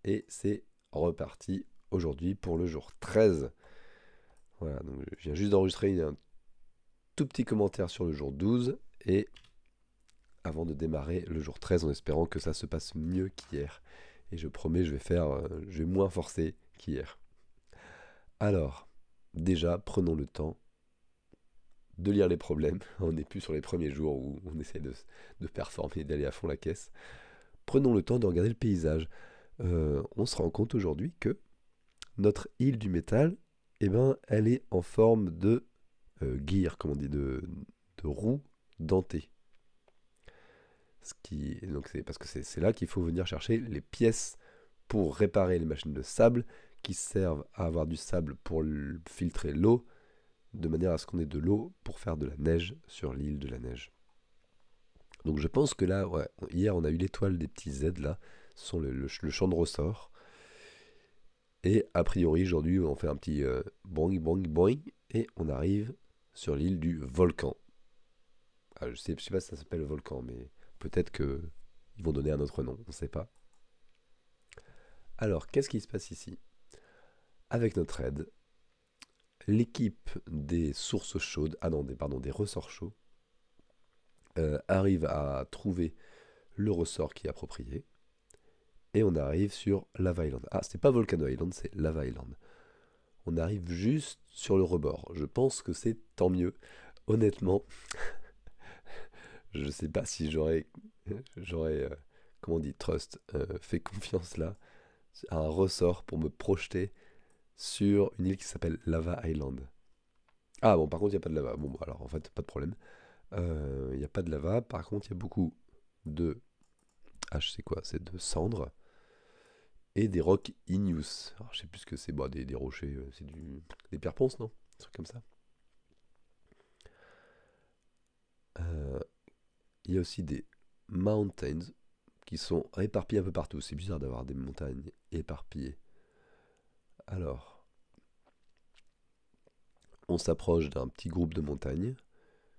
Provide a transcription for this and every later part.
et c'est reparti aujourd'hui pour le jour 13. Voilà, donc je viens juste d'enregistrer un tout petit commentaire sur le jour 12 et avant de démarrer le jour 13 en espérant que ça se passe mieux qu'hier. Et je promets, je vais moins forcer qu'hier. Alors, déjà, prenons le temps de lire les problèmes. On n'est plus sur les premiers jours où on essaie de performer, d'aller à fond la caisse. Prenons le temps de regarder le paysage. On se rend compte aujourd'hui que notre île du métal, eh ben, elle est en forme de gear, comme on dit, de roue dentée. Donc c'est parce que c'est là qu'il faut venir chercher les pièces pour réparer les machines de sable qui servent à avoir du sable pour filtrer l'eau, de manière à ce qu'on ait de l'eau pour faire de la neige sur l'île de la neige. Donc je pense que là, ouais, hier on a eu l'étoile des petits Z là, ce sont le champ de ressort. Et a priori aujourd'hui on fait un petit boing boing boing et on arrive sur l'île du volcan. Ah, je sais pas si ça s'appelle le volcan, mais peut-être que ils vont donner un autre nom, on ne sait pas. Alors qu'est-ce qui se passe ici? Avec notre aide, l'équipe des sources chaudes, ah non, pardon, des ressorts chauds, arrive à trouver le ressort qui est approprié. Et on arrive sur Lava Island. Ah, c'est pas Volcano Island, c'est Lava Island. On arrive juste sur le rebord. Je pense que c'est tant mieux. Honnêtement, je sais pas si j'aurais, comment on dit, trust, fait confiance là, à un ressort pour me projeter sur une île qui s'appelle Lava Island. Ah bon, par contre, il n'y a pas de lava. Bon, bah, alors en fait, pas de problème. Il n'y a pas de lava. Par contre, il y a beaucoup de. Ah, je sais quoi, c'est de cendres et des rocs igneous. Alors, je sais plus ce que c'est. Bon, des rochers, c'est des pierres ponces, non? Un truc comme ça. Euh, Il y a aussi des mountains qui sont éparpillés un peu partout. C'est bizarre d'avoir des montagnes éparpillées. Alors, on s'approche d'un petit groupe de montagnes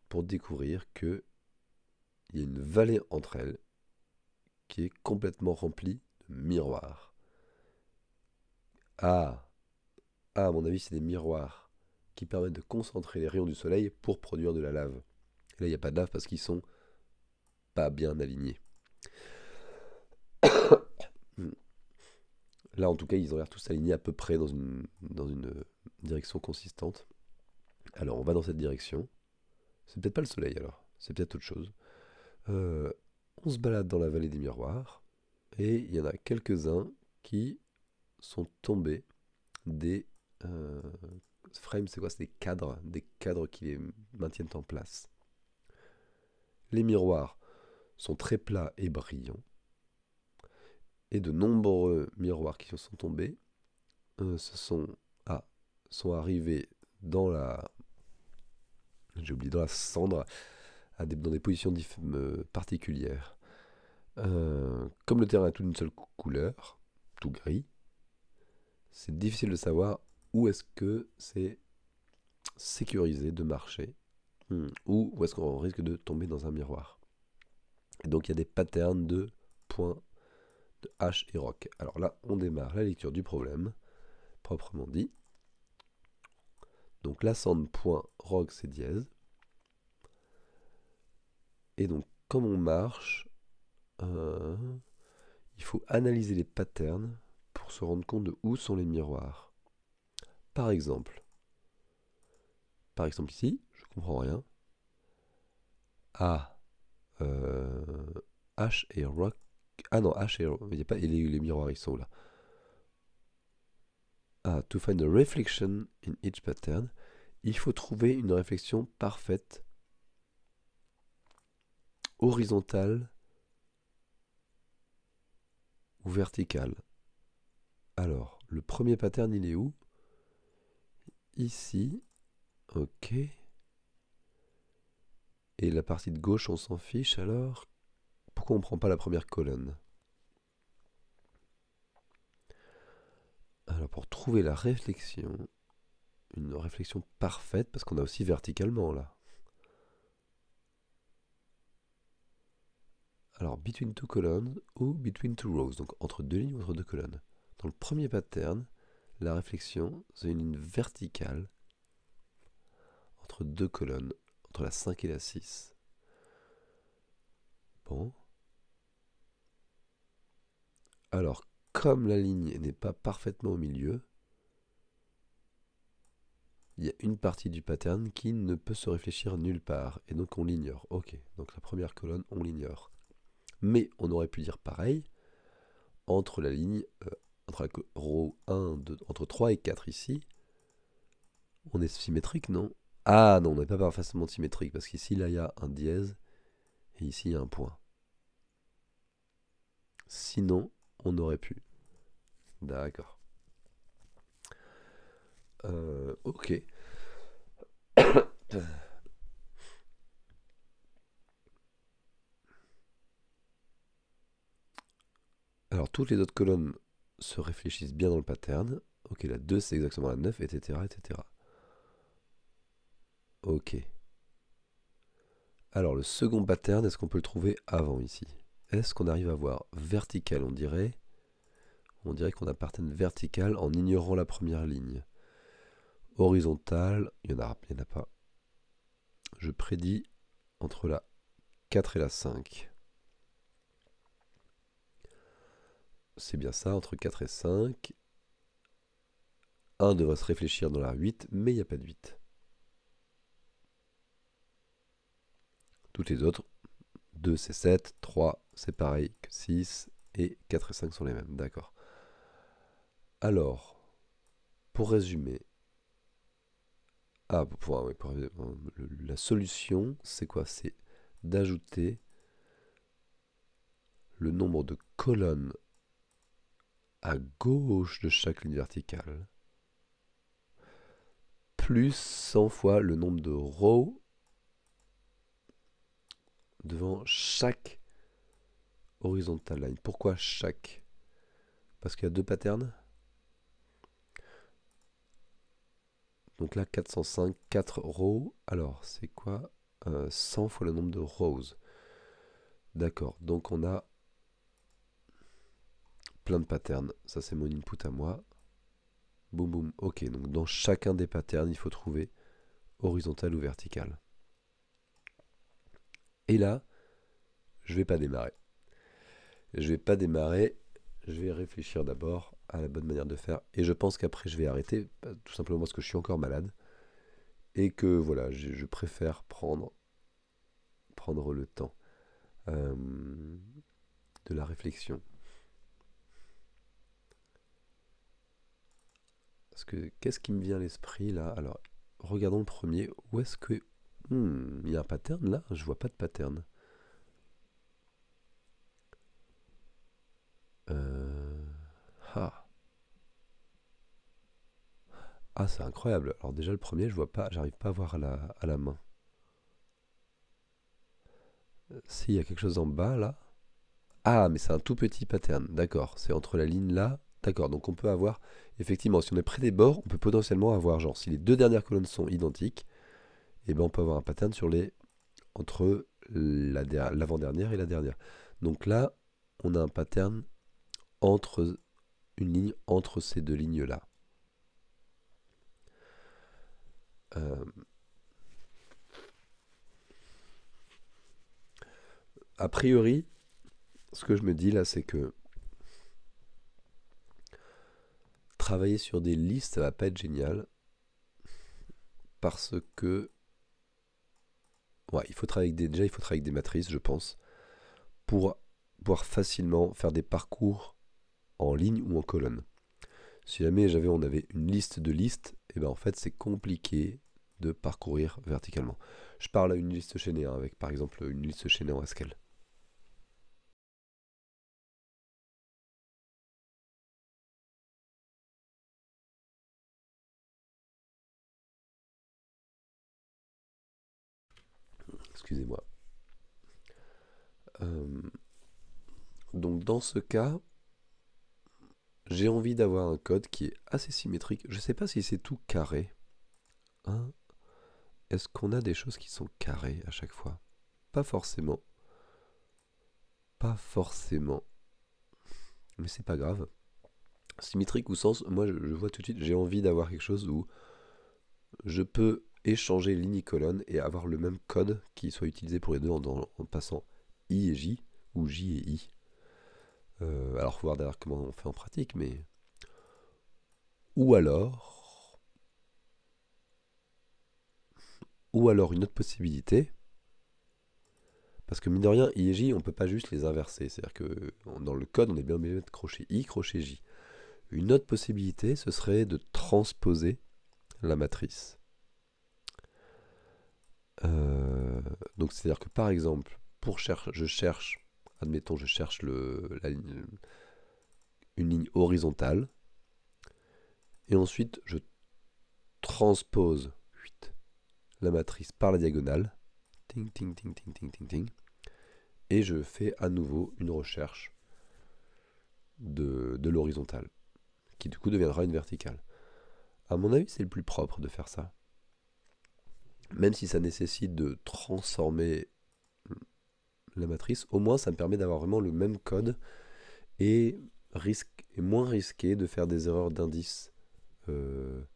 pour découvrir que il y a une vallée entre elles qui est complètement remplie de miroirs. Ah, à mon avis, c'est des miroirs qui permettent de concentrer les rayons du soleil pour produire de la lave. Et là, il n'y a pas de lave parce qu'ils sont pas bien alignés. Là, en tout cas, ils ont l'air tous alignés à peu près dans une direction consistante. Alors, on va dans cette direction. C'est peut-être pas le soleil alors, c'est peut-être autre chose. Euh, on se balade dans la vallée des miroirs et il y en a quelques-uns qui sont tombés des frames, c'est quoi? C'est des cadres qui les maintiennent en place. Les miroirs sont très plats et brillants, et de nombreux miroirs qui sont tombés se sont, ah, sont arrivés dans la, j'ai oublié, dans la cendre, dans des positions particulières. Comme le terrain est tout d'une seule couleur, tout gris, c'est difficile de savoir où est-ce que c'est sécurisé de marcher, ou où est-ce qu'on risque de tomber dans un miroir. Et donc il y a des patterns de points de H et rock. Alors là, on démarre la lecture du problème, proprement dit. Donc l'ascend.rock c'est dièse. Et donc comme on marche, euh, il faut analyser les patterns pour se rendre compte de où sont les miroirs. Par exemple, ici, je comprends rien. Ah, euh, H et rock. Ah non, H et rock. Il n'y a pas, et les miroirs, ils sont là. Ah, to find a reflection in each pattern, il faut trouver une réflexion parfaite, horizontale ou verticale. Alors, le premier pattern, il est où? Ici. Ok. Et la partie de gauche, on s'en fiche alors? Pourquoi on ne prend pas la première colonne? Alors, pour trouver la réflexion, une réflexion parfaite, parce qu'on a aussi verticalement là. Alors, between two columns ou between two rows, donc entre deux lignes ou entre deux colonnes. Dans le premier pattern, la réflexion, c'est une ligne verticale entre deux colonnes, entre la 5 et la 6. Bon. Alors, comme la ligne n'est pas parfaitement au milieu, il y a une partie du pattern qui ne peut se réfléchir nulle part, et donc on l'ignore. Ok, donc la première colonne, on l'ignore. Mais on aurait pu dire pareil entre la ligne, entre la row 1, 2, entre 3 et 4 ici. On est symétrique, non? Ah non, on n'est pas parfaitement symétrique, parce qu'ici, là, il y a un dièse, et ici, il y a un point. Sinon, on aurait pu. D'accord. Ok. Alors, toutes les autres colonnes se réfléchissent bien dans le pattern. Ok, la 2, c'est exactement la 9, etc., etc. Ok. Alors, le second pattern, est-ce qu'on peut le trouver avant ici? Est-ce qu'on arrive à voir vertical, on dirait? On dirait qu'on a pattern vertical en ignorant la première ligne. Horizontal, il n'y en a pas. Je prédis entre la 4 et la 5. C'est bien ça, entre 4 et 5. 1 devrait se réfléchir dans la 8, mais il n'y a pas de 8. Toutes les autres, 2 c'est 7, 3 c'est pareil que 6, et 4 et 5 sont les mêmes, d'accord. Alors, pour résumer, la solution, c'est quoi? C'est d'ajouter le nombre de colonnes à gauche de chaque ligne verticale, plus 100 fois le nombre de rows devant chaque horizontal line. Pourquoi chaque? Parce qu'il y a deux patterns. Donc là, 405, 4 rows. Alors, c'est quoi 100 fois le nombre de rows. D'accord, donc on a plein de patterns. Ça, c'est mon input à moi. Boum, boum. Ok, donc dans chacun des patterns, il faut trouver horizontal ou vertical. Et là, je vais pas démarrer. Je vais pas démarrer. Je vais réfléchir d'abord à la bonne manière de faire. Et je pense qu'après, je vais arrêter. Tout simplement parce que je suis encore malade. Et que voilà, je préfère prendre le temps de la réflexion. Parce que qu'est-ce qui me vient à l'esprit là? Alors, regardons le premier. Où est-ce que... il y a un pattern là? Je vois pas de pattern. Ah. Ah, c'est incroyable. Alors déjà le premier, je vois pas, j'arrive pas à voir à la main. S'il y a quelque chose en bas là. Ah, mais c'est un tout petit pattern. D'accord. C'est entre la ligne là. D'accord. Donc on peut avoir, effectivement, si on est près des bords, on peut potentiellement avoir, genre, si les deux dernières colonnes sont identiques, et ben on peut avoir un pattern sur les entre l'avant-dernière et la dernière. Donc là, on a un pattern entre une ligne entre ces deux lignes là. Euh, a priori, ce que je me dis là, c'est que travailler sur des listes, ça va pas être génial. Parce que... Ouais, il faut travailler avec déjà, il faut travailler avec des matrices, je pense, pour pouvoir facilement faire des parcours en ligne ou en colonne. Si jamais on avait une liste de listes, et ben en fait c'est compliqué de parcourir verticalement. Je parle à une liste chaînée, hein, avec par exemple une liste chaînée en Haskell. Excusez-moi. Euh, donc dans ce cas, j'ai envie d'avoir un code qui est assez symétrique. Je ne sais pas si c'est tout carré. Hein. Est-ce qu'on a des choses qui sont carrées à chaque fois? Pas forcément. pas forcément. Mais c'est pas grave. Symétrique ou sens, moi je vois tout de suite, j'ai envie d'avoir quelque chose où je peux échanger ligne et colonne et avoir le même code qui soit utilisé pour les deux en passant I et J, ou J et I. Alors faut voir d'ailleurs comment on fait en pratique, mais... Ou alors... Ou alors une autre possibilité, parce que mine de rien, I et J, on peut pas juste les inverser. C'est-à-dire que dans le code, on est bien obligé de mettre crochet I, crochet J. Une autre possibilité, ce serait de transposer la matrice. Euh, donc c'est-à-dire que par exemple, je cherche, admettons, je cherche une ligne horizontale, et ensuite je transpose la matrice par la diagonale, ting, ting, ting, ting, ting, ting, ting, et je fais à nouveau une recherche de l'horizontale, qui du coup deviendra une verticale. À mon avis, c'est le plus propre de faire ça. Même si ça nécessite de transformer la matrice, au moins ça me permet d'avoir vraiment le même code et, moins risqué de faire des erreurs d'indice. Euh,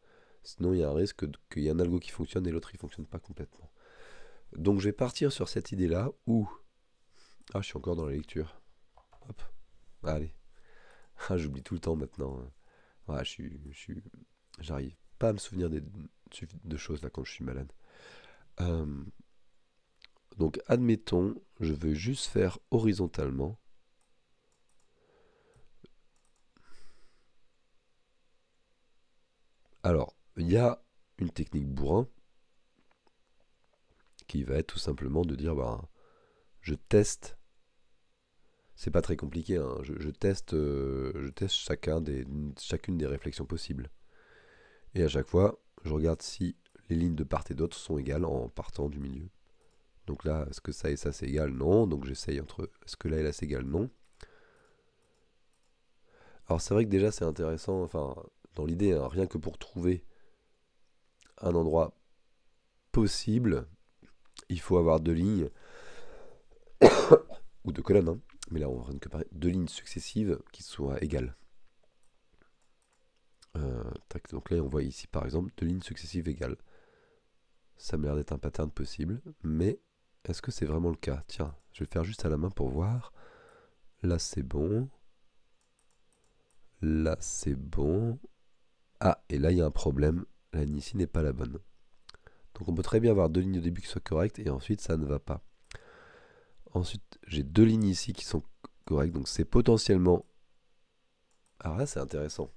Sinon, il y a un risque qu'il y ait un algo qui fonctionne et l'autre il fonctionne pas complètement. Donc je vais partir sur cette idée-là où... Ah, je suis encore dans la lecture. Hop, allez. Ah, j'oublie tout le temps maintenant. Ouais, j'arrive pas à me souvenir de choses là quand je suis malade. Euh, donc admettons, je veux juste faire horizontalement. Alors, il y a une technique bourrin qui va être tout simplement de dire, bah, je teste. C'est pas très compliqué, hein, je teste chacune des réflexions possibles. Et à chaque fois, je regarde si les lignes de part et d'autre sont égales en partant du milieu. Donc là, est-ce que ça et ça c'est égal? Non. Donc j'essaye entre est-ce que là et là c'est égal? Non. Alors c'est vrai que déjà c'est intéressant, enfin, dans l'idée, hein, rien que pour trouver un endroit possible, il faut avoir deux lignes, ou deux colonnes, hein, mais là on va que parler, deux lignes successives qui soient égales. Tac, donc là on voit ici par exemple deux lignes successives égales. Ça m'a l'air d'être un pattern possible, mais est-ce que c'est vraiment le cas? Tiens, je vais faire juste à la main pour voir. Là c'est bon. Là c'est bon. Ah, et là il y a un problème. La ligne ici n'est pas la bonne. Donc on peut très bien avoir deux lignes au début qui soient correctes et ensuite ça ne va pas. Ensuite j'ai deux lignes ici qui sont correctes, donc c'est potentiellement... Alors là c'est intéressant.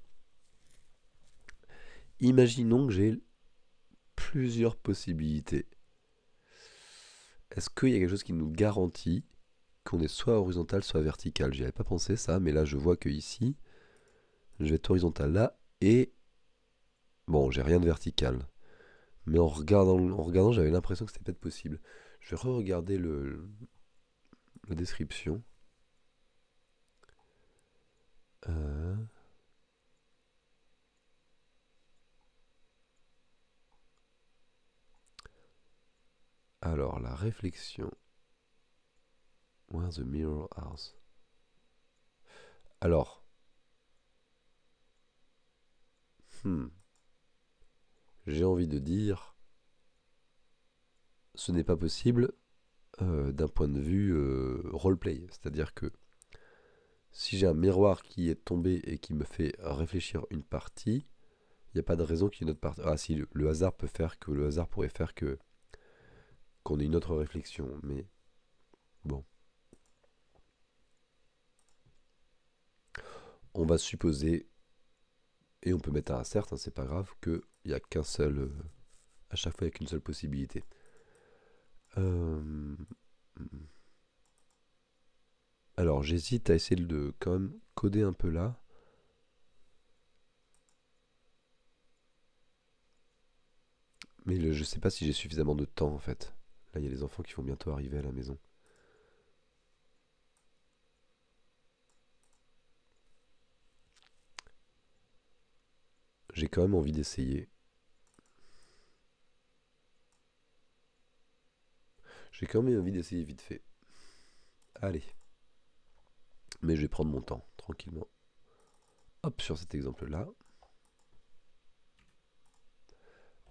Imaginons que j'ai plusieurs possibilités. Est-ce qu'il y a quelque chose qui nous garantit qu'on est soit horizontal soit vertical? J'y avais pas pensé ça, mais là je vois que ici je vais être horizontal là et... Bon, j'ai rien de vertical. Mais en regardant j'avais l'impression que c'était peut-être possible. Je vais re-regarder la description. Euh, Alors, la réflexion. Where the mirror house. Alors, hmm, j'ai envie de dire, ce n'est pas possible d'un point de vue roleplay. C'est-à-dire que si j'ai un miroir qui est tombé et qui me fait réfléchir une partie, il n'y a pas de raison qu'il y ait une autre partie. Ah si, le hasard peut faire que le hasard pourrait faire que qu'on ait une autre réflexion, mais bon. On va supposer, et on peut mettre un certes, hein, c'est pas grave, qu'il n'y a qu'un seul. À chaque fois, il n'y a qu'une seule possibilité. Euh, Alors j'hésite à essayer de quand même coder un peu là. Mais je sais pas si j'ai suffisamment de temps en fait. Là il y a les enfants qui vont bientôt arriver à la maison. J'ai quand même envie d'essayer. J'ai quand même envie d'essayer vite fait. Allez. Mais je vais prendre mon temps, tranquillement. Hop, sur cet exemple-là.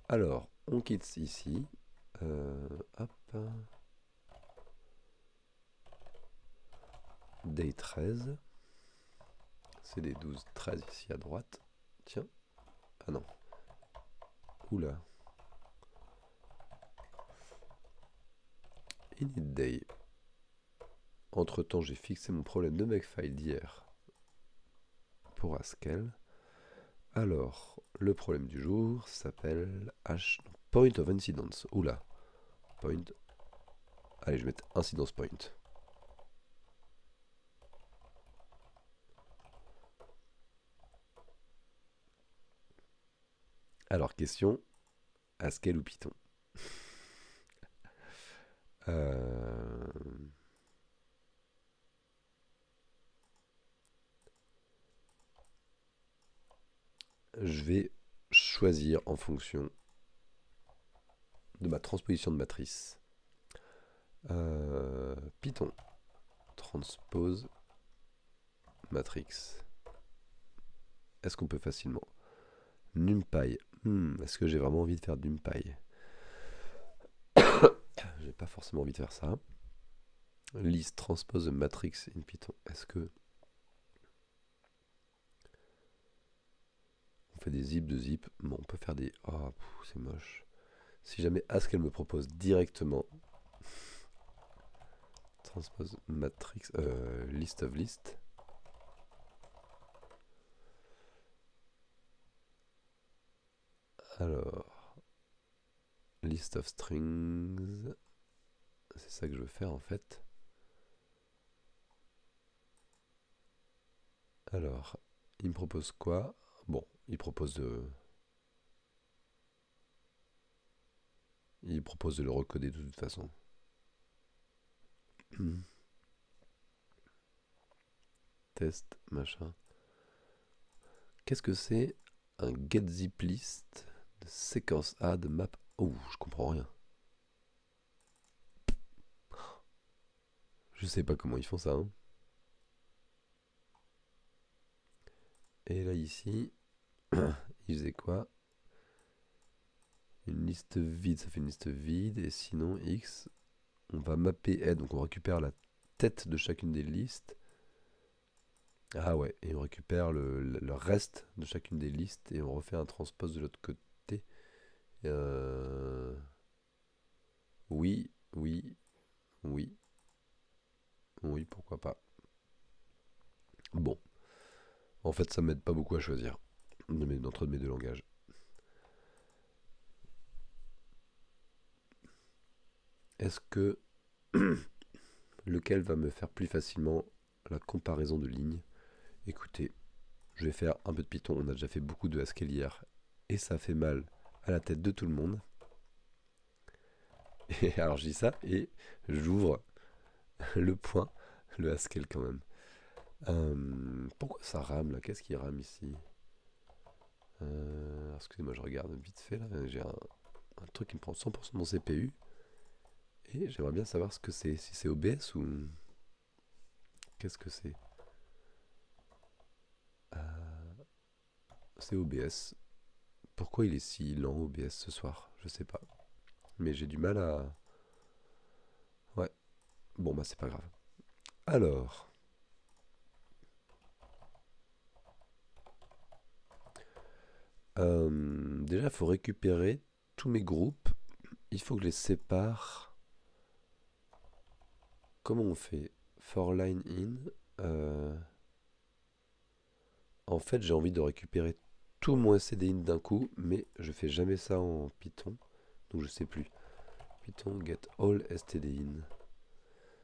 Alors, on quitte ici. Hop. Day 13. C'est les 12, 13 ici à droite. Tiens. Ah non. Oula. Init day. Entre temps, j'ai fixé mon problème de makefile d'hier pour Haskell. Alors, le problème du jour s'appelle point of incidence. Oula. Point. Allez, je vais mettre incidence point. Alors, question, Haskell ou Python? Je vais choisir en fonction de ma transposition de matrice. Python transpose matrix. Est-ce qu'on peut facilement? NumPy. Est-ce que j'ai vraiment envie de faire NumPy? J'ai pas forcément envie de faire ça. List transpose matrix in Python. Est-ce que on fait des zip de zip? Bon, on peut faire des... Oh, c'est moche. Si jamais Haskell me propose directement transpose matrix, list of list. Alors, list of strings. C'est ça que je veux faire en fait. Alors, il me propose quoi? Bon, il propose de... Il propose de le recoder de toute façon. Test, machin. Qu'est-ce que c'est un get zip list de séquence A de map? Oh, je comprends rien. Je sais pas comment ils font ça. Hein. Et là ici, il faisait quoi? Une liste vide, ça fait une liste vide. Et sinon, X, on va mapper head, donc on récupère la tête de chacune des listes. Ah ouais, et on récupère le reste de chacune des listes et on refait un transpose de l'autre côté. Oui, oui, oui, oui, pourquoi pas. Bon, en fait ça m'aide pas beaucoup à choisir entre mes deux langages. Est-ce que lequel va me faire plus facilement la comparaison de lignes? Écoutez, je vais faire un peu de Python, on a déjà fait beaucoup de Haskell hier, et ça fait mal à la tête de tout le monde. Et alors je dis ça, et j'ouvre le point, le Haskell quand même. Pourquoi ça rame là? Qu'est-ce qui rame ici? Excusez-moi, je regarde vite fait là. J'ai un truc qui me prend 100% de mon CPU. Et j'aimerais bien savoir ce que c'est. Si c'est OBS ou... Qu'est-ce que c'est? C'est OBS. Pourquoi il est si lent OBS ce soir? Je sais pas. Mais j'ai du mal à... Ouais. Bon bah c'est pas grave. Alors... déjà il faut récupérer tous mes groupes. Il faut que je les sépare. Comment on fait? For line in. En fait, j'ai envie de récupérer tout mon stdin d'un coup, mais je fais jamais ça en Python, donc je sais plus. Python get all stdin.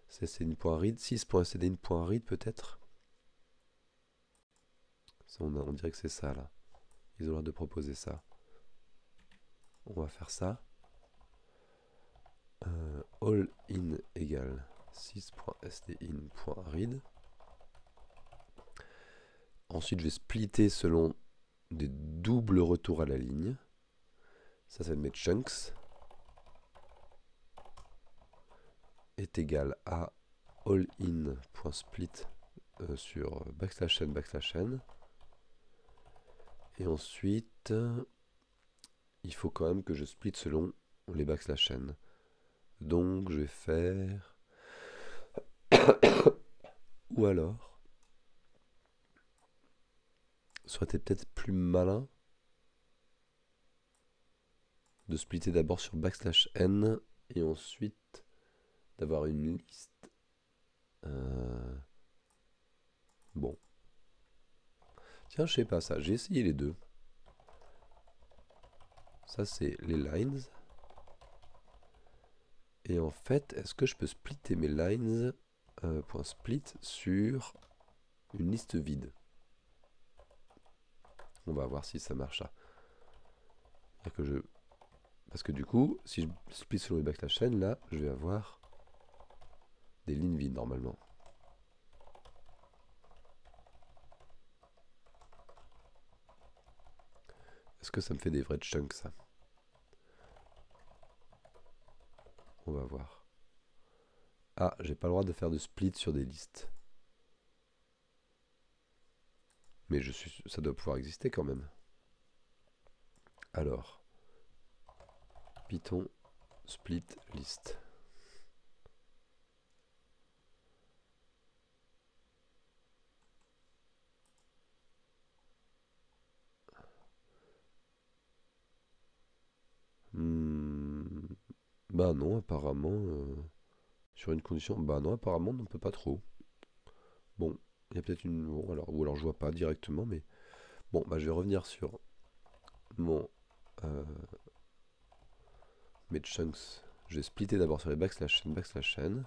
C'est stdin.read, 6.stdin.read peut-être. On dirait que c'est ça là. Ils ont l'air de proposer ça. On va faire ça. All in égale 6.stdin.read. Ensuite, je vais splitter selon des doubles retours à la ligne. Ça va mettre chunks. Est égal à allin.split sur backslash n. Et ensuite, il faut quand même que je split selon les backslash n. Donc je vais faire... Ou alors, serait-il peut-être plus malin de splitter d'abord sur backslash n et ensuite d'avoir une liste. Bon. Tiens, je sais pas ça. J'ai essayé les deux. Ça, c'est les lines. Et en fait, est-ce que je peux splitter mes lines .split sur une liste vide? On va voir si ça marche ça. Parce que du coup, si je split selon les backslash n, là, je vais avoir des lignes vides normalement. Est-ce que ça me fait des vrais chunks, ça? On va voir. Ah, j'ai pas le droit de faire de split sur des listes. Mais ça doit pouvoir exister quand même. Alors, Python split list. Bah non, apparemment, sur une condition, bah non, apparemment, on ne peut pas trop. Bon, il y a peut-être une... Bon, alors, ou alors je vois pas directement, mais... Bon, bah je vais revenir sur mon... mes chunks. Je vais splitter d'abord sur les backslash n.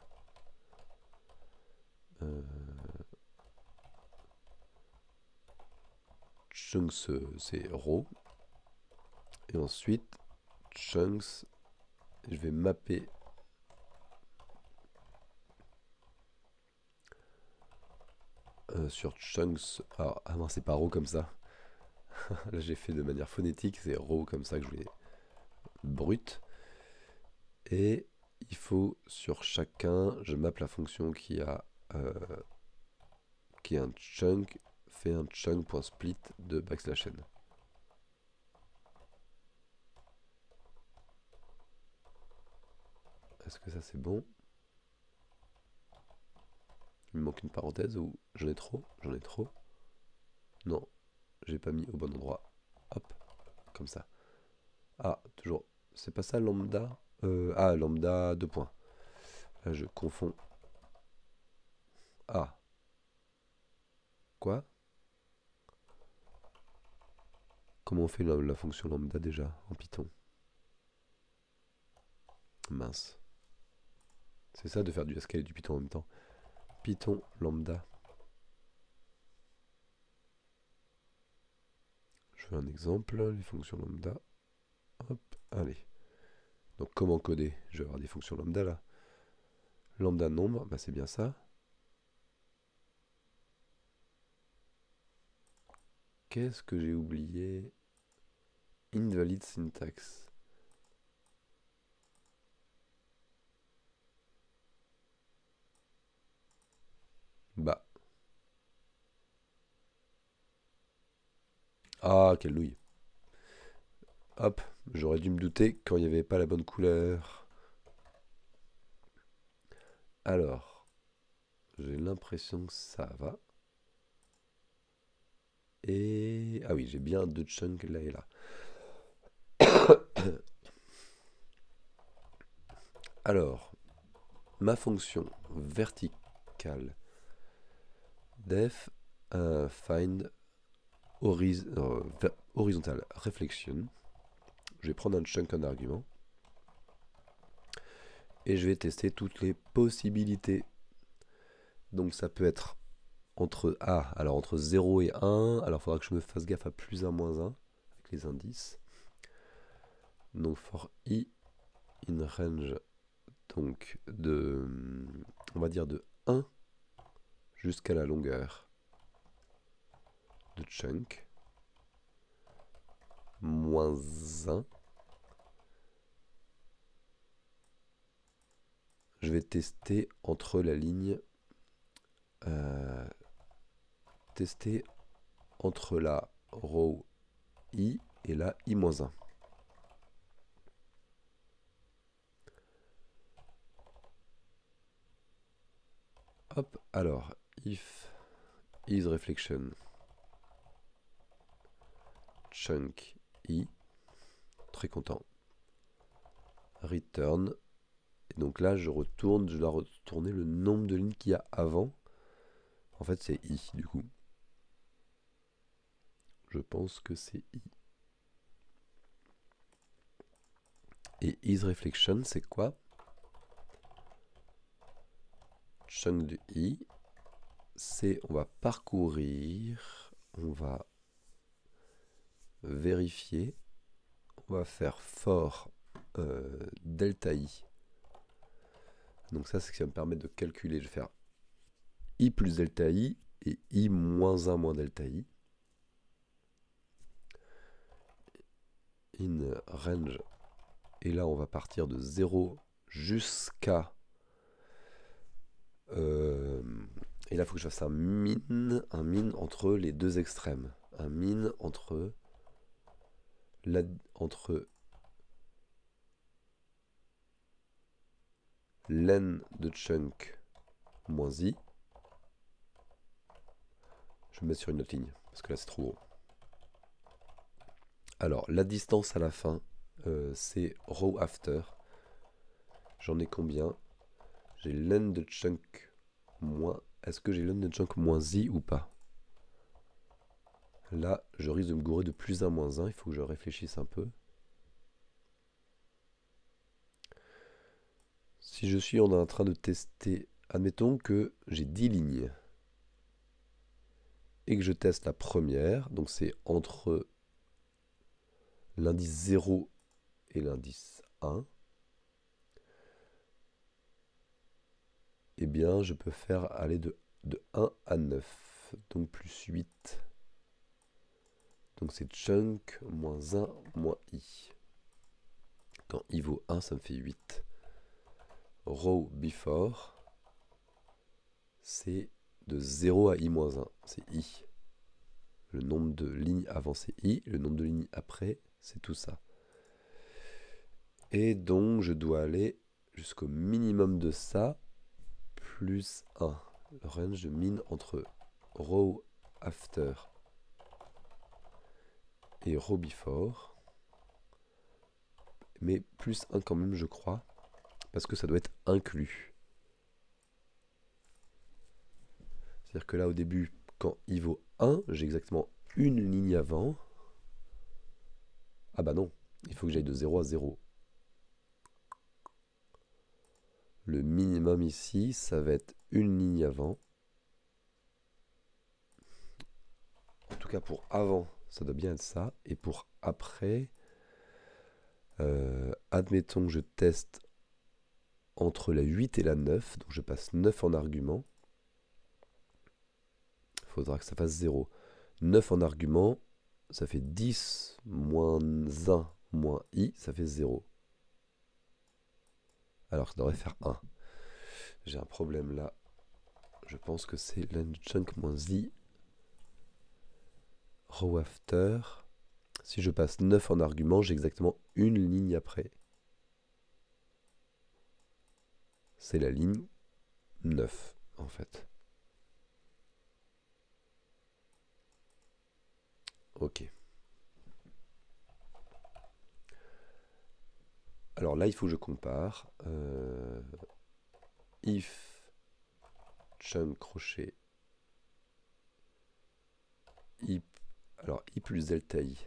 Chunks, c'est row. Et ensuite, chunks, je vais mapper sur chunks. Ah non, c'est pas row comme ça. Là, j'ai fait de manière phonétique, c'est row comme ça que je voulais brut. Et il faut sur chacun, je mappe la fonction qui a qui est un chunk, fait un chunk.split de backslash n. Est-ce que ça c'est bon? Il me manque une parenthèse ou j'en ai trop? J'en ai trop. Non, j'ai pas mis au bon endroit. Hop, comme ça. Ah, toujours. C'est pas ça lambda? Lambda 2 points. Là je confonds. Ah. Quoi? Comment on fait la fonction lambda déjà en Python? Mince. C'est ça de faire du Haskell et du Python en même temps. Python lambda. Je fais un exemple, les fonctions lambda. Hop, allez. Donc comment coder? Je vais avoir des fonctions lambda là. Lambda nombre, bah c'est bien ça. Qu'est-ce que j'ai oublié? Invalid syntax. Bah. Ah, quelle douille. Hop, j'aurais dû me douter quand il n'y avait pas la bonne couleur. Alors, j'ai l'impression que ça va. Et... Ah oui, j'ai bien deux chunks là et là. Alors, ma fonction verticale def find horizontal reflection. Je vais prendre un chunk en argument. Et je vais tester toutes les possibilités. Donc ça peut être entre 0 et 1. Alors il faudra que je me fasse gaffe à plus 1, moins 1 avec les indices. Donc for i in range, donc on va dire de 1 jusqu'à la longueur de chunk, moins 1. Je vais tester entre la ligne tester entre la row i et la i-1. Hop, alors, if isReflection chunk i, très content, return, et donc là je dois retourner le nombre de lignes qu'il y a avant. En fait c'est i du coup. Je pense que c'est i. Et isReflection c'est quoi? Chunk de i, c'est on va parcourir, on va vérifier, on va faire for delta i. Donc ça c'est ce qui va me permettre de calculer. Je vais faire i plus delta i et i moins 1 moins delta i. In range. Et là on va partir de 0 jusqu'à... et là il faut que je fasse un min entre les deux extrêmes. Un min entre len de chunk moins i. Je vais me mettre sur une autre ligne, parce que là c'est trop gros. Alors, la distance à la fin, c'est row after. J'en ai combien? J'ai len de chunk moins... Est-ce que j'ai len de chunk moins i ou pas? Là, je risque de me gourer de plus 1, moins 1. Il faut que je réfléchisse un peu. Si je suis en train de tester... Admettons que j'ai 10 lignes. Et que je teste la première. Donc c'est entre l'indice 0 et l'indice 1. Eh bien, je peux faire aller de 1 à 9. Donc plus 8. Donc c'est chunk moins 1 moins i. Quand i vaut 1, ça me fait 8. Row before, c'est de 0 à i moins 1. C'est i. Le nombre de lignes avant, c'est i. Le nombre de lignes après, c'est tout ça. Et donc, je dois aller jusqu'au minimum de ça, plus 1. Le range de min entre row after et row before. Mais plus 1 quand même, je crois. Parce que ça doit être inclus. C'est-à-dire que là, au début, quand i vaut 1, j'ai exactement une ligne avant. Ah bah non, il faut que j'aille de 0 à 0. Le minimum ici, ça va être une ligne avant. En tout cas, pour avant, ça doit bien être ça. Et pour après, admettons que je teste entre la 8 et la 9. Donc je passe 9 en argument. Il faudra que ça fasse 0. 9 en argument, ça fait 10 moins 1 moins i, ça fait 0. Alors que ça devrait faire 1. J'ai un problème là. Je pense que c'est len chunk moins i. Row after. Si je passe 9 en argument, j'ai exactement une ligne après. C'est la ligne 9 en fait. Ok. Alors là, il faut que je compare. If chunk crochet i, alors i plus delta i.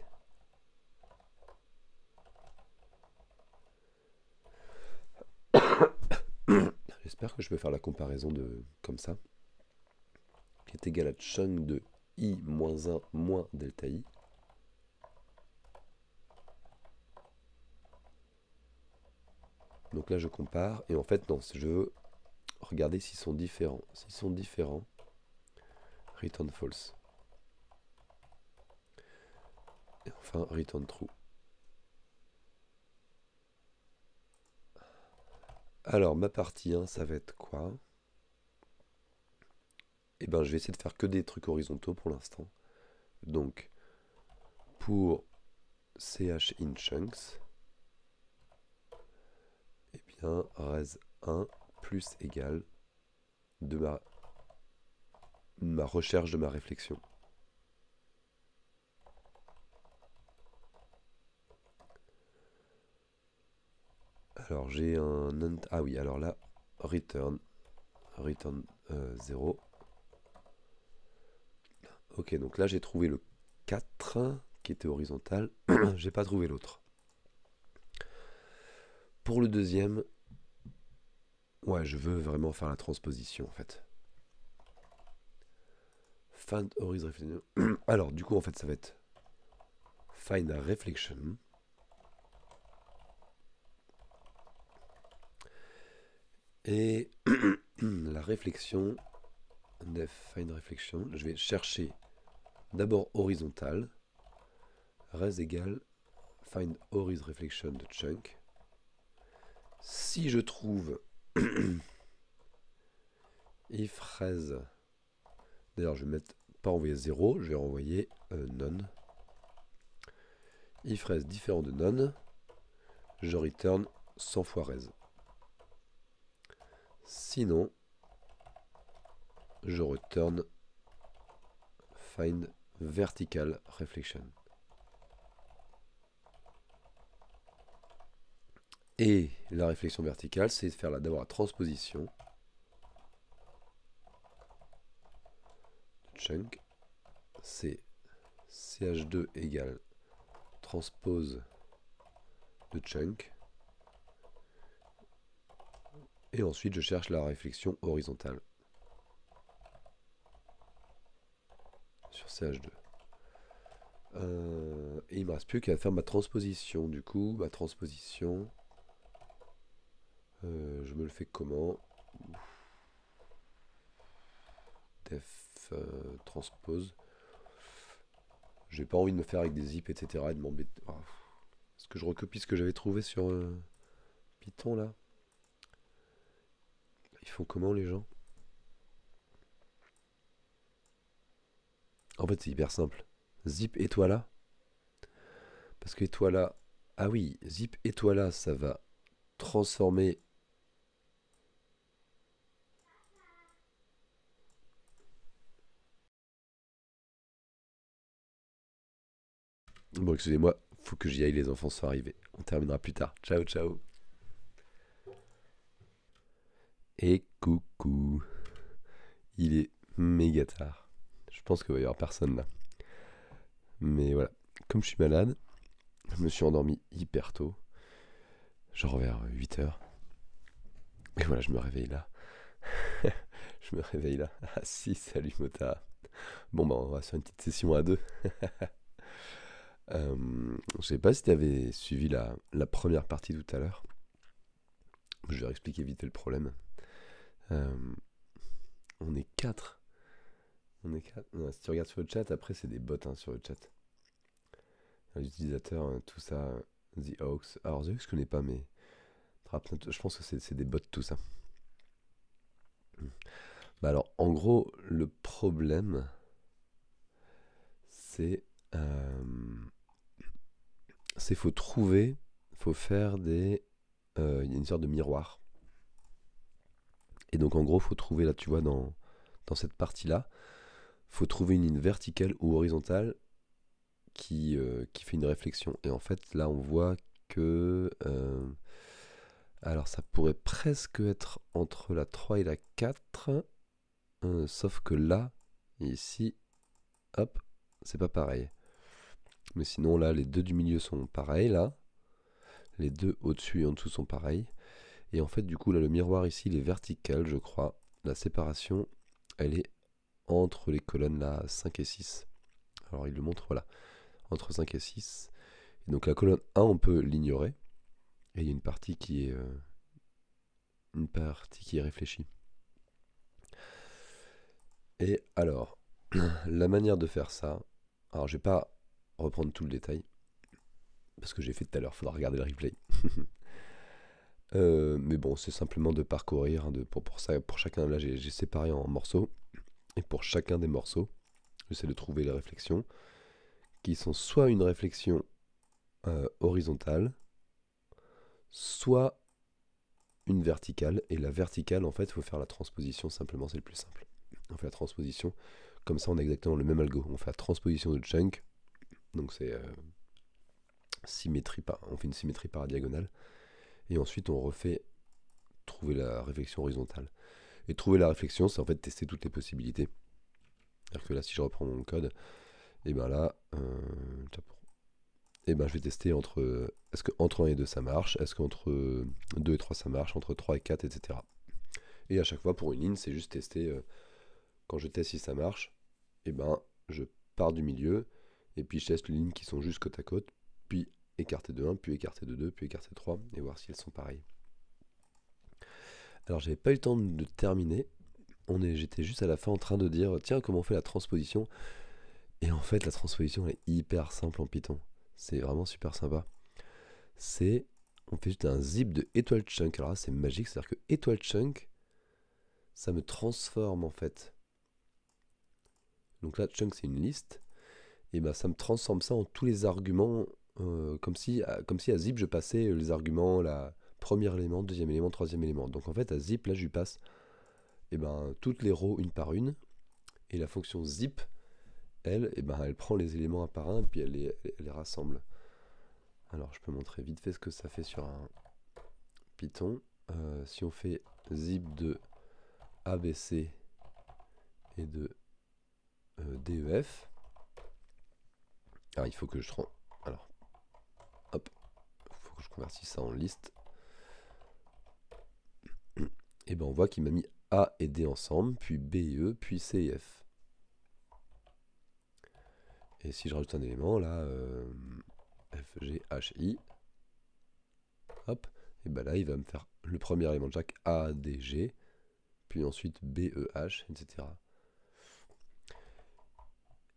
J'espère que je peux faire la comparaison de comme ça. Qui est égal à chunk de i moins 1 moins delta i. Donc là, je compare. Et en fait, non, je veux regarder s'ils sont différents. S'ils sont différents, return false. Et enfin, return true. Alors, ma partie 1, ça va être quoi? Eh ben, je vais essayer de faire que des trucs horizontaux pour l'instant. Donc, pour ch in chunks, eh bien, res1 plus égale de ma recherche de ma réflexion. Alors j'ai un... Ah oui, alors là, return 0. Ok, donc là j'ai trouvé le 4 qui était horizontal. J'ai pas trouvé l'autre. Pour le deuxième, ouais, je veux vraiment faire la transposition en fait. Find horizon reflection. Alors du coup en fait ça va être find a reflection. Et la réflexion, def find reflection, je vais chercher d'abord horizontal, res égale find horizon reflection de chunk. Si je trouve if res, d'ailleurs je vais mettre pas envoyer 0, je vais renvoyer none. If res différent de none, je return 100 fois res. Sinon, je return find vertical reflection. Et la réflexion verticale, c'est de faire d'abord la transposition. Chunk, c'est ch2 égale transpose de chunk. Et ensuite, je cherche la réflexion horizontale sur ch2. Et il ne me reste plus qu'à faire ma transposition. Du coup, ma transposition, je me le fais comment? Def transpose. J'ai pas envie de me faire avec des zips, etc. et de m'embêter. Oh. Est-ce que je recopie ce que j'avais trouvé sur Python là? Ils font comment les gens? En fait, c'est hyper simple. Zip étoile. Parce que étoile. Ah oui, zip étoile, ça va transformer. Bon, excusez-moi, faut que j'y aille, les enfants sont arrivés. On terminera plus tard. Ciao, ciao. Et coucou. Il est méga tard. Je pense qu'il va y avoir personne là. Mais voilà, comme je suis malade, je me suis endormi hyper tôt. Genre vers 8h. Et voilà, je me réveille là. Je me réveille là. Ah si, salut Mota. Bon bah on va faire une petite session à deux. Je sais pas si tu avais suivi la première partie tout à l'heure. Je vais expliquer vite le problème. On est 4. On est 4. Non, si tu regardes sur le chat, après c'est des bots hein, sur le chat. Les utilisateurs, tout ça. The Hawks. Alors The Hawks je connais pas mais je pense que c'est des bots tout ça. Bah alors en gros le problème c'est faut trouver, faut faire des... Il y a une sorte de miroir. Et donc en gros, faut trouver là, tu vois, dans cette partie-là, faut trouver une ligne verticale ou horizontale qui fait une réflexion. Et en fait, là, on voit que... alors ça pourrait presque être entre la 3 et la 4, sauf que là, ici, hop, c'est pas pareil. Mais sinon, là, les deux du milieu sont pareils, là. Les deux au-dessus et en dessous sont pareils. Et en fait, du coup, là, le miroir ici, il est vertical, je crois. La séparation, elle est entre les colonnes là 5 et 6. Alors, il le montre, voilà, entre 5 et 6. Et donc, la colonne 1, on peut l'ignorer. Et il y a une partie qui est réfléchie. Et alors, la manière de faire ça, alors je vais pas reprendre tout le détail, parce que j'ai fait tout à l'heure, il faudra regarder le replay. Mais bon, c'est simplement de parcourir, pour chacun, là j'ai séparé en morceaux. Et pour chacun des morceaux, j'essaie de trouver les réflexions qui sont soit une réflexion horizontale, soit une verticale. Et la verticale, en fait, il faut faire la transposition simplement, c'est le plus simple. On fait la transposition, comme ça on a exactement le même algo. On fait la transposition de chunk, donc c'est symétrie on fait une symétrie par diagonale. Et ensuite on refait trouver la réflexion horizontale. Et trouver la réflexion, c'est en fait tester toutes les possibilités. C'est-à-dire que là, si je reprends mon code, et ben là, et ben je vais tester est-ce que entre 1 et 2 ça marche, est-ce qu'entre 2 et 3 ça marche, entre 3 et 4, etc. Et à chaque fois pour une ligne, c'est juste tester, quand je teste si ça marche, et ben je pars du milieu, et puis je teste les lignes qui sont juste côte à côte, puis écarter de 1, puis écarter de 2, puis écarter de 3, et voir si elles sont pareilles. Alors j'avais pas eu le temps de terminer, j'étais juste à la fin en train de dire, tiens, comment on fait la transposition. Et en fait, la transposition elle est hyper simple en Python. C'est vraiment super sympa. On fait juste un zip de étoile chunk. Alors là, c'est magique, c'est-à-dire que étoile chunk, ça me transforme en fait. Donc là, chunk c'est une liste, et ben ça me transforme ça en tous les arguments, comme si à zip je passais les arguments, la premier élément, deuxième élément, troisième élément. Donc en fait à zip là je lui passe toutes les rows une par une, et la fonction zip, elle, elle prend les éléments un par un, et puis elle les rassemble. Alors je peux montrer vite fait ce que ça fait sur un Python. Si on fait zip de ABC et de DEF, alors il faut que je alors hop, il faut que je convertisse ça en liste. Et ben on voit qu'il m'a mis A et D ensemble, puis B et E, puis C et F. Et si je rajoute un élément là, F, G, H, I, hop, et ben là il va me faire le premier élément de chaque A, D, G, puis ensuite B, E, H, etc.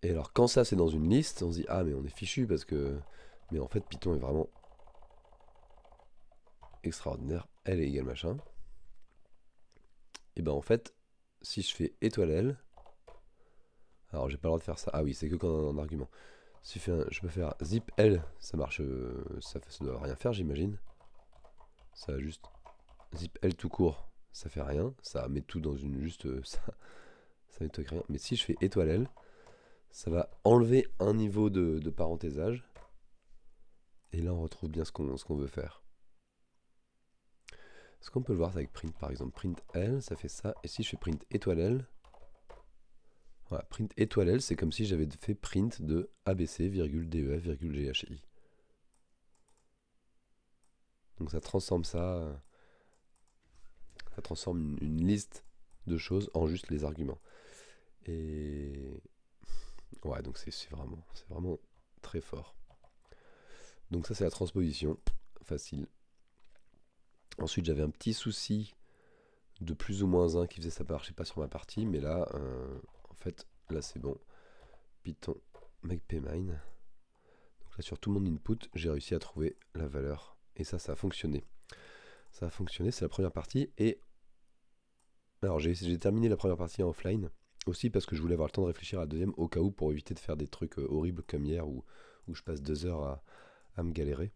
Et alors quand ça c'est dans une liste, on se dit ah mais on est fichu parce que... Mais en fait Python est vraiment extraordinaire. L est égal machin. Et ben en fait, si je fais étoile L, alors j'ai pas le droit de faire ça. Ah oui, c'est que quand on a un argument. Si je peux faire zip L, ça marche, ça doit rien faire j'imagine. Ça va juste zip L tout court, ça fait rien. Ça met tout dans une juste... ça nettoie rien. Mais si je fais étoile L, ça va enlever un niveau de parenthésage. Et là on retrouve bien ce qu'on veut faire. Ce qu'on peut le voir avec print par exemple. Print L, ça fait ça. Et si je fais print étoile L, voilà, print étoile L, c'est comme si j'avais fait print de ABC, DEF, GHI. Donc ça transforme ça transforme une liste de choses en juste les arguments. Et ouais, donc c'est vraiment très fort. Donc ça c'est la transposition, facile. Ensuite j'avais un petit souci de plus ou moins 1 qui faisait ça marchait pas sur ma partie, mais là, en fait, là c'est bon. Python make pmine. Donc là sur tout mon input, j'ai réussi à trouver la valeur. Et ça a fonctionné. Ça a fonctionné, c'est la première partie. Et alors j'ai terminé la première partie en offline. Aussi parce que je voulais avoir le temps de réfléchir à la deuxième au cas où pour éviter de faire des trucs horribles comme hier où je passe 2 heures à me galérer.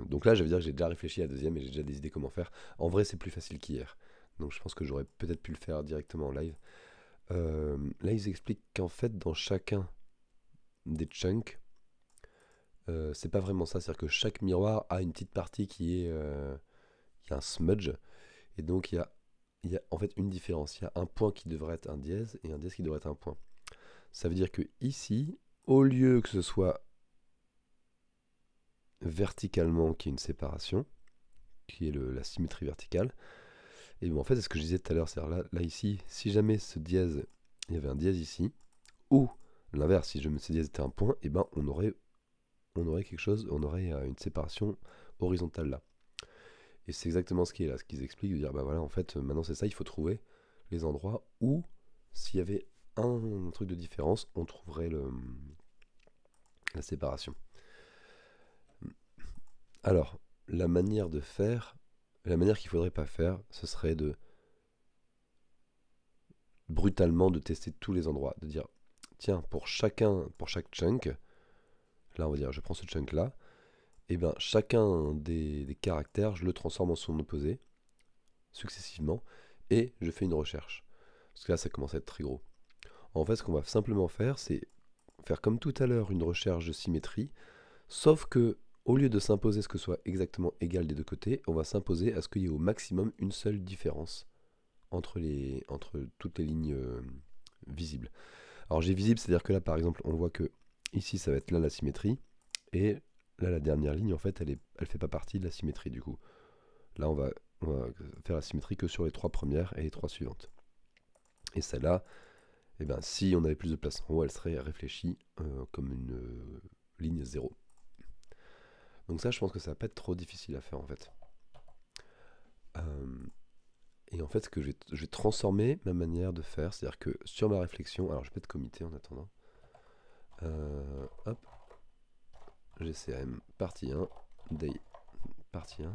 Donc là, je veux dire que j'ai déjà réfléchi à la deuxième et j'ai déjà des idées comment faire. En vrai, c'est plus facile qu'hier. Donc je pense que j'aurais peut-être pu le faire directement en live. Là, ils expliquent qu'en fait, dans chacun des chunks, c'est pas vraiment ça. C'est-à-dire que chaque miroir a une petite partie qui est un smudge. Et donc, il y a en fait une différence. Il y a un point qui devrait être un dièse et un dièse qui devrait être un point. Ça veut dire que ici, au lieu que ce soit verticalement qu'il y ait une séparation, qui est la symétrie verticale, et bien en fait c'est ce que je disais tout à l'heure, c'est-à-dire là ici, si jamais ce dièse, il y avait un dièse ici, ou l'inverse, si jamais ce dièse était un point, et ben on aurait quelque chose, on aurait une séparation horizontale là. Et c'est exactement ce qui est là, ce qu'ils expliquent, de dire bah voilà en fait maintenant c'est ça, il faut trouver les endroits où s'il y avait un truc de différence, on trouverait la séparation. Alors, la manière de faire, la manière qu'il faudrait pas faire, ce serait de brutalement de tester tous les endroits, de dire tiens, pour chaque chunk, là on va dire je prends ce chunk là, et bien chacun des caractères, je le transforme en son opposé, successivement, et je fais une recherche. Parce que là ça commence à être très gros. En fait ce qu'on va simplement faire, c'est faire comme tout à l'heure une recherche de symétrie, sauf que au lieu de s'imposer ce que ce soit exactement égal des deux côtés, on va s'imposer à ce qu'il y ait au maximum une seule différence entre toutes les lignes visibles. Alors j'ai visible, c'est-à-dire que là par exemple on voit que ici ça va être là la symétrie, et là la dernière ligne en fait elle fait pas partie de la symétrie du coup. Là on va faire la symétrie que sur les trois premières et les trois suivantes. Et celle-là, eh ben, si on avait plus de place en haut, elle serait réfléchie comme une ligne 0. Donc ça je pense que ça va pas être trop difficile à faire en fait. Et en fait, ce que je vais transformer ma manière de faire, c'est-à-dire que sur ma réflexion, alors je vais mettre comité en attendant. Hop, GCM, partie 1, day, partie 1.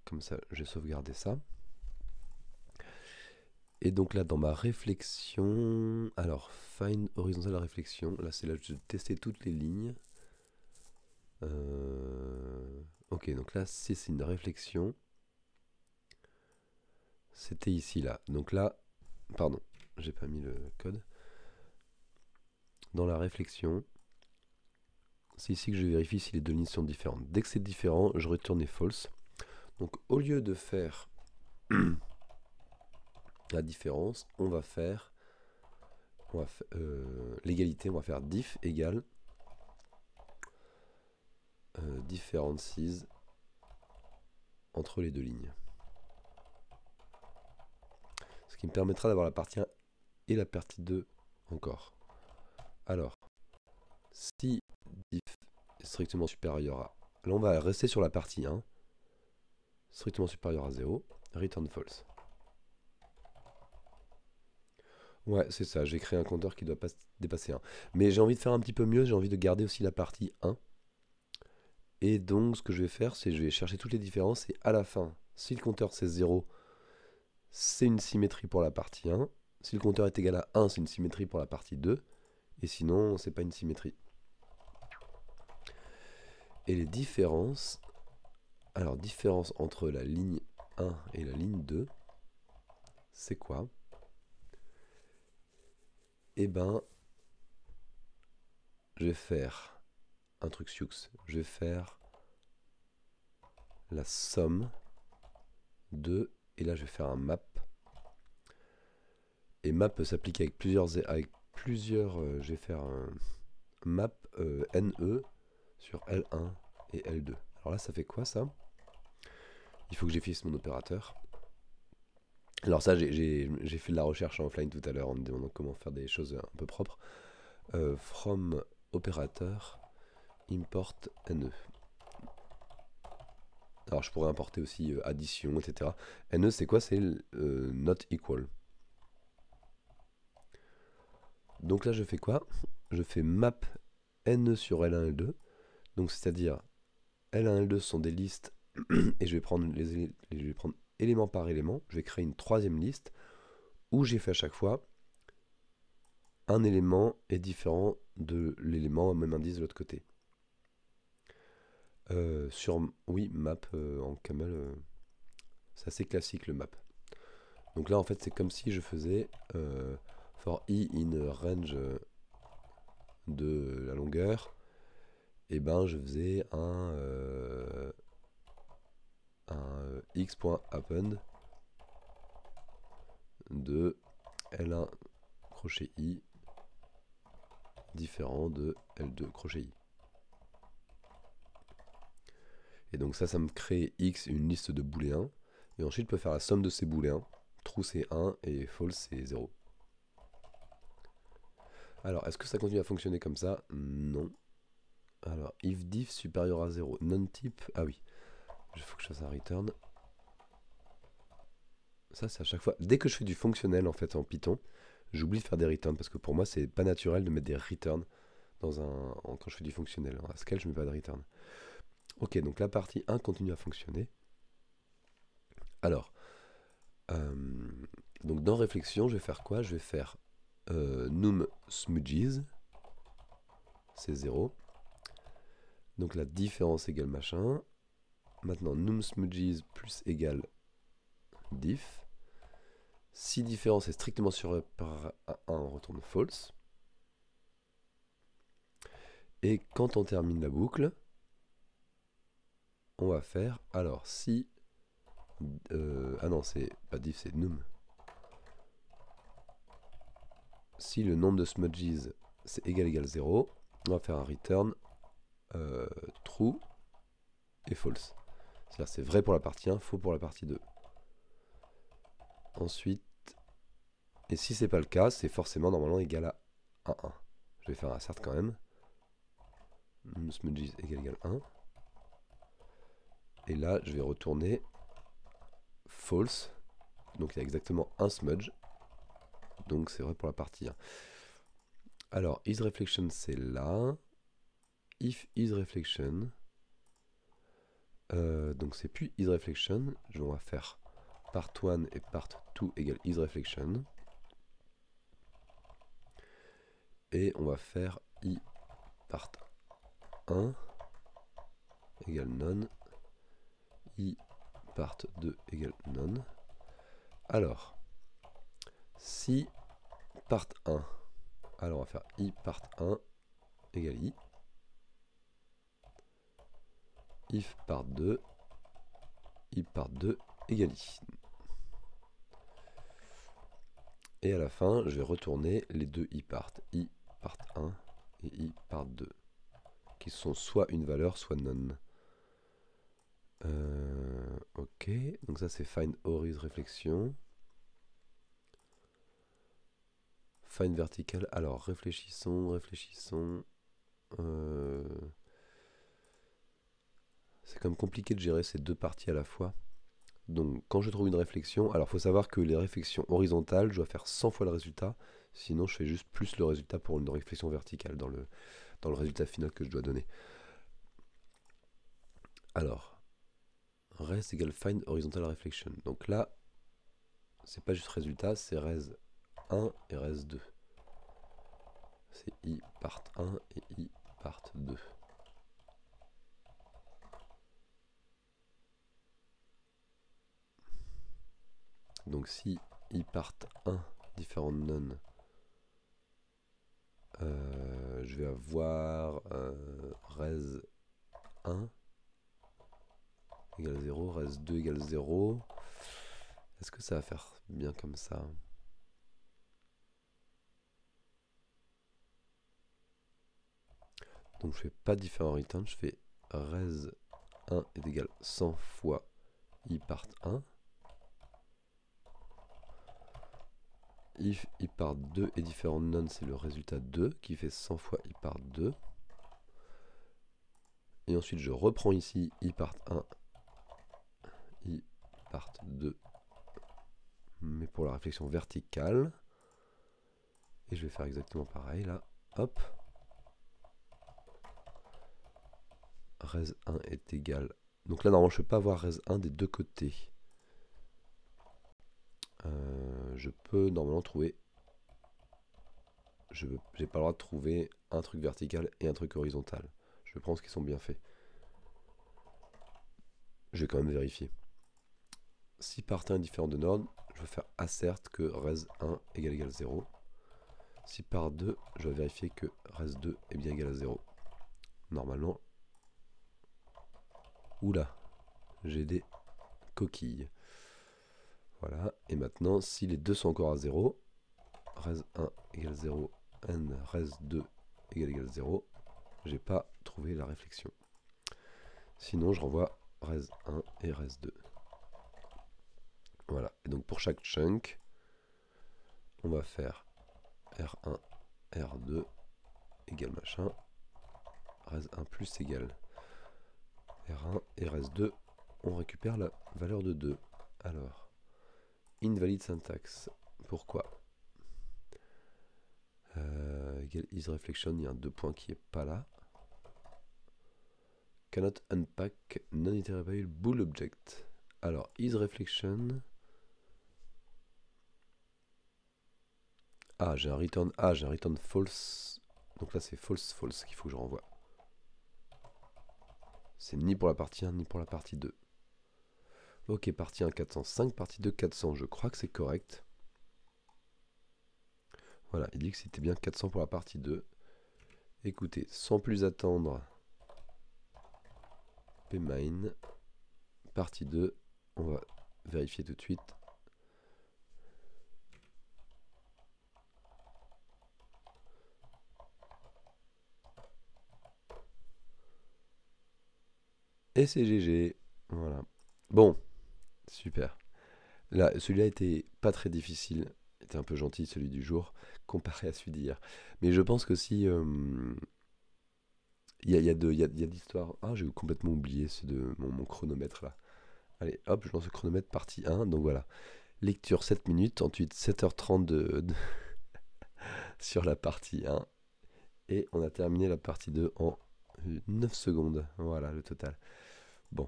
Comme ça, j'ai sauvegardé ça. Et donc là, dans ma réflexion, alors, find horizontal réflexion, là c'est là que je vais tester toutes les lignes. Ok, donc là, si c'est une réflexion, c'était ici, là. Donc là, pardon, j'ai pas mis le code. Dans la réflexion, c'est ici que je vérifie si les deux lignes sont différentes. Dès que c'est différent, je retourne false. Donc au lieu de faire la différence, on va faire l'égalité, on va faire diff égale differences entre les deux lignes. Ce qui me permettra d'avoir la partie 1 et la partie 2 encore. Alors, si diff est strictement supérieur à... Là on va rester sur la partie 1, strictement supérieur à 0, return false. Ouais, c'est ça, j'ai créé un compteur qui ne doit pas dépasser 1. Mais j'ai envie de faire un petit peu mieux, j'ai envie de garder aussi la partie 1. Et donc ce que je vais faire, c'est je vais chercher toutes les différences et à la fin, si le compteur c'est 0, c'est une symétrie pour la partie 1. Si le compteur est égal à 1, c'est une symétrie pour la partie 2. Et sinon, c'est pas une symétrie. Et les différences... Alors, différence entre la ligne 1 et la ligne 2, c'est quoi? Eh ben, je vais faire un truc sioux. Je vais faire la somme de... Et là, je vais faire un map. Et map peut s'appliquer avec plusieurs je vais faire un map NE sur L1 et L2. Alors là, ça fait quoi ça? Il faut que j'efface mon opérateur. Alors ça, j'ai fait de la recherche en offline tout à l'heure en me demandant comment faire des choses un peu propres. From opérateur import NE. Alors je pourrais importer aussi addition, etc. NE c'est quoi? C'est not equal. Donc là je fais quoi? Je fais map NE sur L1 L2. Donc c'est-à-dire L1 L2 sont des listes et je vais prendre élément par élément. Je vais créer une troisième liste où j'ai fait à chaque fois un élément est différent de l'élément au même indice de l'autre côté. Oui, map en camel, c'est assez classique le map. Donc là en fait c'est comme si je faisais for i in range de la longueur, et ben je faisais un x.append de L1 crochet i différent de L2 crochet i. Et donc ça me crée x une liste de booléens. Et ensuite je peux faire la somme de ces booléens. True c'est 1 et false c'est 0. Alors est-ce que ça continue à fonctionner comme ça? Non. Alors if diff supérieur à 0, non type, ah oui, il faut que je fasse un return. Ça c'est à chaque fois, dès que je fais du fonctionnel en fait en Python, j'oublie de faire des returns parce que pour moi c'est pas naturel de mettre des returns quand je fais du fonctionnel. En Haskell je mets pas de return. Ok, donc la partie 1 continue à fonctionner. Alors, Donc dans réflexion, je vais faire quoi? Je vais faire num smudges, c'est 0. Donc la différence égale machin. Maintenant num smudges plus égale diff. Si différence est strictement supérieure à 1, on retourne false. Et quand on termine la boucle, on va faire, alors si, ah non, c'est pas diff, c'est num. Si le nombre de smudges c'est égal 0, on va faire un return true et false. C'est-à-dire c'est vrai pour la partie 1, faux pour la partie 2. Ensuite, et si c'est pas le cas, c'est forcément normalement égal à 1. Je vais faire un assert quand même. Smudges égale 1. Et là, je vais retourner false. Donc il y a exactement un smudge. Donc c'est vrai pour la partie 1. Alors, isReflection c'est là. If isReflection. Donc c'est plus isReflection. On va faire part 1 et part 2 égale isReflection. Et on va faire i part 1 égale none. I part 2 égale none. Alors, si part 1, alors on va faire i part 1 égale i. If part 2, i part 2 égale i. Et à la fin, je vais retourner les deux i part 1 et i part 2, qui sont soit une valeur, soit none. Ok, donc ça c'est find horizon réflexion. Find vertical, alors réfléchissons. C'est quand même compliqué de gérer ces deux parties à la fois. Donc quand je trouve une réflexion, alors il faut savoir que les réflexions horizontales, je dois faire 100 fois le résultat, sinon je fais juste plus le résultat pour une réflexion verticale dans le résultat final que je dois donner. Alors, res égale find horizontal reflection. Donc là, c'est pas juste résultat, c'est res 1 et res 2. C'est i part 1 et i part 2. Donc si i part 1 différent de none, je vais avoir res 1 égale 0, res 2 égale 0. Est-ce que ça va faire bien comme ça? Donc je fais pas différent return, je fais res 1 est égal 100 fois i part 1. If i part 2 est différent de none, c'est le résultat 2 qui fait 100 fois i part 2. Et ensuite je reprends ici i part 1, i part 2, mais pour la réflexion verticale. Et je vais faire exactement pareil là. Hop. Res 1 est égal. Donc là normalement je ne peux pas avoir res 1 des deux côtés. Je peux normalement trouver. J'ai pas le droit de trouver un truc vertical et un truc horizontal. Je pense qu'ils sont bien faits. Je vais quand même vérifier. Si part 1 est différent de node, je vais faire assert que res 1 égale 0. Si part 2, je vais vérifier que res 2 est bien égal à 0. Normalement. Oula, j'ai des coquilles. Voilà, et maintenant, si les deux sont encore à 0, res 1 égale 0, and res 2 égale 0, j'ai pas trouvé la réflexion. Sinon, je renvoie res 1 et res 2. Voilà, et donc pour chaque chunk, on va faire R1, R2 égale machin, res 1 plus égale R1 et res 2, on récupère la valeur de 2. Alors, invalid syntaxe, pourquoi égale isReflection, il y a un 2 points qui est pas là. Cannot unpack non-iterable bool object. Alors, isReflection, Ah, j'ai un return. Ah, j'ai un return false. Donc là, c'est false, false qu'il faut que je renvoie. C'est ni pour la partie 1, ni pour la partie 2. Ok, partie 1, 405. Partie 2, 400. Je crois que c'est correct. Voilà, il dit que c'était bien 400 pour la partie 2. Écoutez, sans plus attendre, pmine, partie 2. On va vérifier tout de suite. Et c'est GG. Voilà. Bon, super. Là, celui-là était pas très difficile. Il était un peu gentil, celui du jour, comparé à celui d'hier. Mais je pense que si. Il y a d'histoires. Ah, j'ai complètement oublié ce de mon chronomètre là. Allez, hop, je lance le chronomètre partie 1. Donc voilà. Lecture 7 minutes, ensuite 7h30 sur la partie 1. Et on a terminé la partie 2 en 9 secondes. Voilà le total. Bon,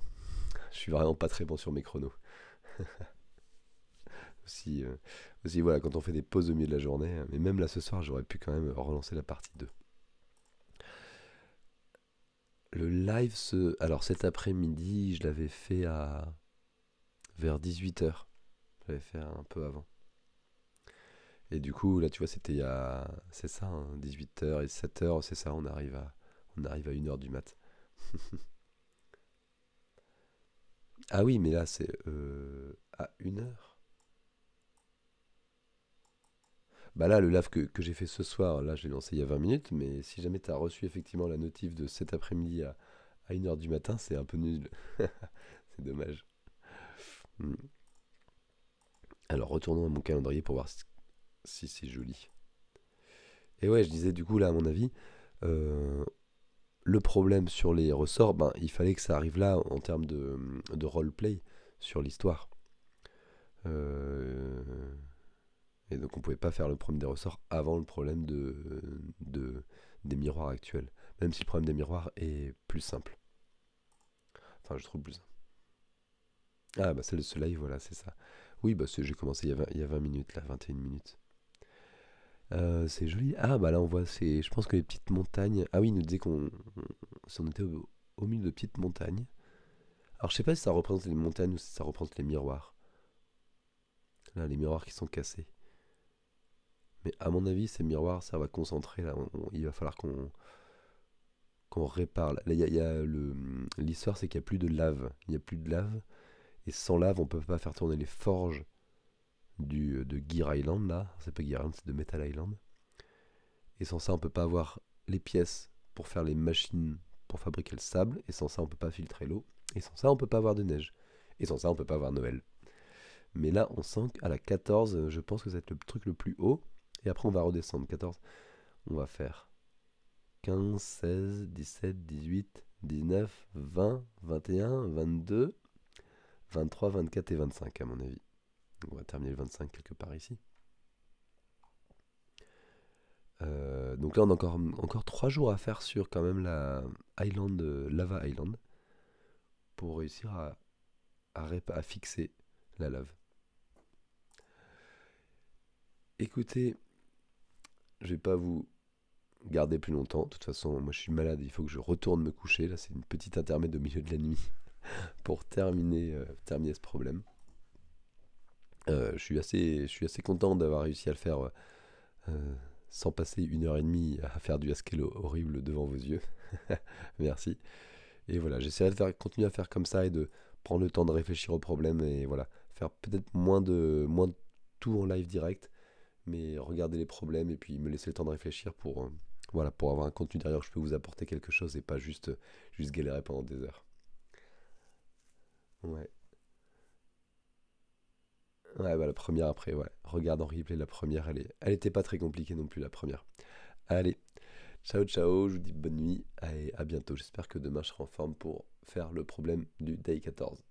je suis vraiment pas très bon sur mes chronos. Aussi, aussi voilà, quand on fait des pauses au milieu de la journée. Mais même là ce soir, j'aurais pu quand même relancer la partie 2. Le live, alors cet après-midi, je l'avais fait vers 18h. Je l'avais fait un peu avant. Et du coup, là, tu vois, c'était il y a. C'est ça, hein, 18h et 7h, c'est ça, on arrive à 1h du mat. Ah oui, mais là, c'est à 1h. Bah là, le live que j'ai fait ce soir, là, je l'ai lancé il y a 20 minutes, mais si jamais tu as reçu effectivement la notif de cet après-midi à 1h du matin, c'est un peu nul. C'est dommage. Hmm. Alors, retournons à mon calendrier pour voir si c'est joli. Et ouais, je disais du coup, là, à mon avis, euh, le problème sur les ressorts, ben, il fallait que ça arrive là en termes de roleplay sur l'histoire. Euh, et donc on pouvait pas faire le problème des ressorts avant le problème des miroirs actuels. Même si le problème des miroirs est plus simple. Enfin, je trouve plus simple. Ah, bah c'est le soleil, voilà, c'est ça. Oui, bah j'ai commencé il y a 20 minutes, là, 21 minutes. C'est joli. Ah, bah là on voit, je pense que les petites montagnes. Ah oui, il nous disait si on était au milieu de petites montagnes. Alors je sais pas si ça représente les montagnes ou si ça représente les miroirs. Là, les miroirs qui sont cassés. Mais à mon avis, ces miroirs, ça va concentrer. Là, il va falloir qu'on répare. Là, l'histoire, c'est qu'il n'y a plus de lave. Il n'y a plus de lave. Et sans lave, on peut pas faire tourner les forges de Gear Island. Là, c'est pas Gear Island, c'est de Metal Island. Et sans ça, on peut pas avoir les pièces pour faire les machines pour fabriquer le sable. Et sans ça, on peut pas filtrer l'eau. Et sans ça, on peut pas avoir de neige. Et sans ça, on peut pas avoir Noël. Mais là, on sent qu'à la 14, je pense que ça va être le truc le plus haut. Et après, on va redescendre. 14, on va faire 15, 16, 17, 18, 19, 20, 21, 22, 23, 24 et 25 à mon avis. On va terminer le 25 quelque part ici. Donc là, on a encore 3 jours à faire sur quand même la Island, Lava Island pour réussir à fixer la lave. Écoutez, je vais pas vous garder plus longtemps. De toute façon, moi je suis malade, il faut que je retourne me coucher. Là, c'est une petite intermède au milieu de la nuit pour terminer ce problème. Je suis assez content d'avoir réussi à le faire euh, sans passer 1h30 à faire du Haskell horrible devant vos yeux. Merci. Et voilà, j'essaierai de continuer à faire comme ça et de prendre le temps de réfléchir au problème et voilà, faire peut-être moins de tout en live direct, mais regarder les problèmes et puis me laisser le temps de réfléchir voilà, pour avoir un contenu derrière où je peux vous apporter quelque chose et pas juste galérer pendant des heures. Ouais. Ouais, bah la première après, ouais. Regarde en replay la première, elle était pas très compliquée non plus la première. Allez, ciao ciao, je vous dis bonne nuit et à bientôt. J'espère que demain je serai en forme pour faire le problème du Day 14.